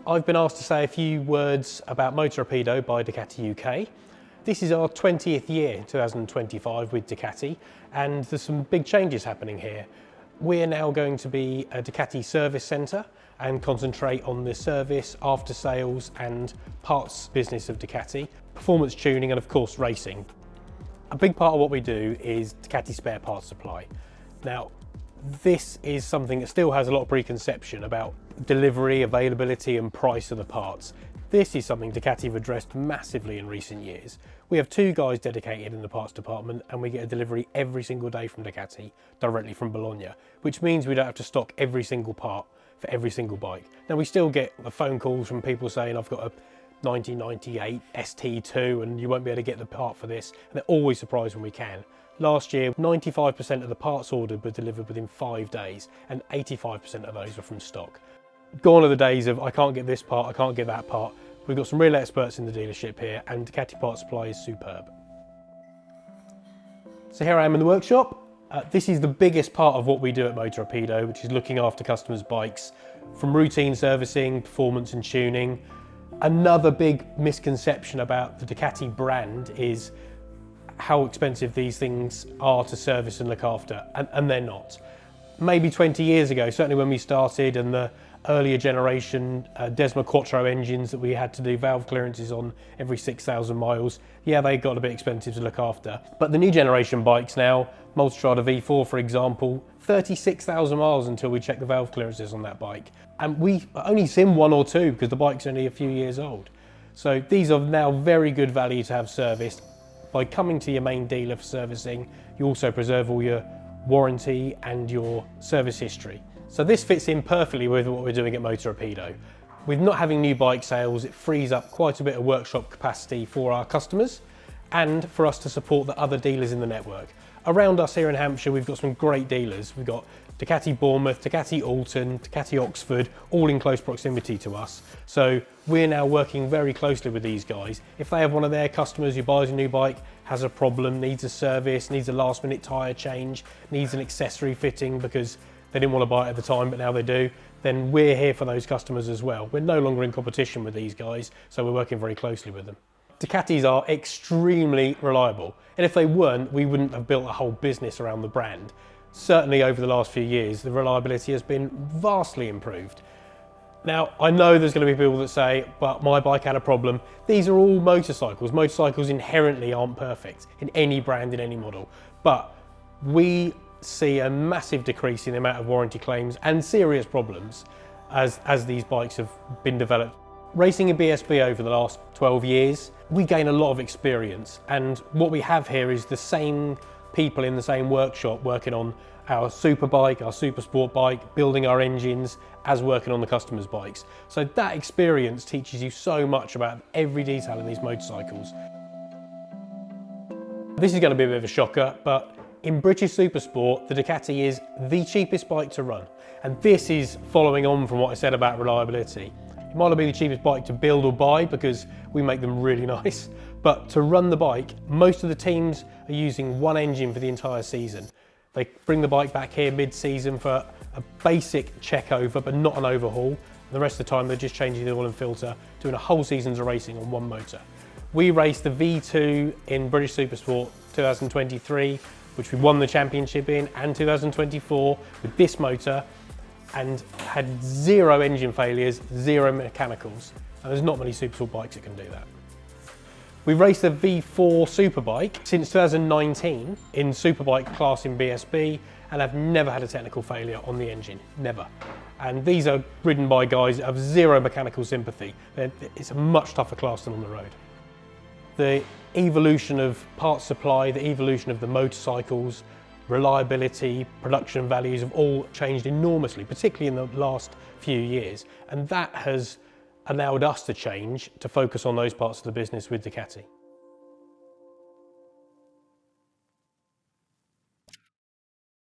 I've been asked to say a few words about Moto Rapido by Ducati UK. This is our 20th year, 2025, with Ducati, and there's some big changes happening here. We're now going to be a Ducati service centre and concentrate on the service, after sales and parts business of Ducati, performance tuning and of course racing. A big part of what we do is Ducati spare parts supply. Now, this is something that still has a lot of preconception about delivery, availability and price of the parts. This is something Ducati have addressed massively in recent years. We have 2 guys dedicated in the parts department and we get a delivery every single day from Ducati, directly from Bologna, which means we don't have to stock every single part for every single bike. Now we still get the phone calls from people saying I've got a 1998 ST2 and you won't be able to get the part for this, and they're always surprised when we can. Last year, 95% of the parts ordered were delivered within 5 days and 85% of those were from stock. Gone are the days of I can't get this part, I can't get that part. We've got some real experts in the dealership here and Ducati Parts Supply is superb. So here I am in the workshop. This is the biggest part of what we do at Moto Rapido, which is looking after customers' bikes, from routine servicing, performance and tuning. Another big misconception about the Ducati brand is how expensive these things are to service and look after, and they're not. Maybe 20 years ago, certainly when we started, and the earlier generation Desma Quattro engines that we had to do valve clearances on every 6,000 miles, yeah, they got a bit expensive to look after. But the new generation bikes now, Multistrada V4 for example, 36,000 miles until we check the valve clearances on that bike. And we only sim 1 or 2 because the bike's only a few years old. So these are now very good value to have serviced. By coming to your main dealer for servicing, you also preserve all your warranty and your service history. So this fits in perfectly with what we're doing at Moto Rapido. With not having new bike sales, it frees up quite a bit of workshop capacity for our customers and for us to support the other dealers in the network. Around us here in Hampshire, we've got some great dealers. We've got Ducati Bournemouth, Ducati Alton, Ducati Oxford, all in close proximity to us. So we're now working very closely with these guys. If they have one of their customers who buys a new bike, has a problem, needs a service, needs a last minute tyre change, needs an accessory fitting because they didn't want to buy it at the time, but now they do, then we're here for those customers as well. We're no longer in competition with these guys, so we're working very closely with them. Ducatis are extremely reliable, and if they weren't, we wouldn't have built a whole business around the brand. Certainly over the last few years, the reliability has been vastly improved. Now, I know there's going to be people that say, but my bike had a problem. These are all motorcycles. Motorcycles inherently aren't perfect in any brand, in any model, but we see a massive decrease in the amount of warranty claims and serious problems as these bikes have been developed. Racing in BSB over the last 12 years, we gain a lot of experience, and what we have here is the same people in the same workshop working on our super bike, our super sport bike, building our engines as working on the customers' bikes. So that experience teaches you so much about every detail in these motorcycles. This is going to be a bit of a shocker, but in British Supersport, the Ducati is the cheapest bike to run. And this is following on from what I said about reliability. It might not be the cheapest bike to build or buy because we make them really nice, but to run the bike, most of the teams are using one engine for the entire season. They bring the bike back here mid-season for a basic check over, but not an overhaul. And the rest of the time, they're just changing the oil and filter, doing a whole season's of racing on one motor. We raced the V2 in British Supersport 2023, which we won the championship in, and 2024 with this motor, and had 0 engine failures, 0 mechanicals. And there's not many Supersport bikes that can do that. We've raced the V4 Superbike since 2019 in Superbike class in BSB, and I've never had a technical failure on the engine, never. And these are ridden by guys that have 0 mechanical sympathy. It's a much tougher class than on the road. The evolution of parts supply, the evolution of the motorcycles, reliability, production values have all changed enormously, particularly in the last few years. And that has allowed us to change to focus on those parts of the business with Ducati.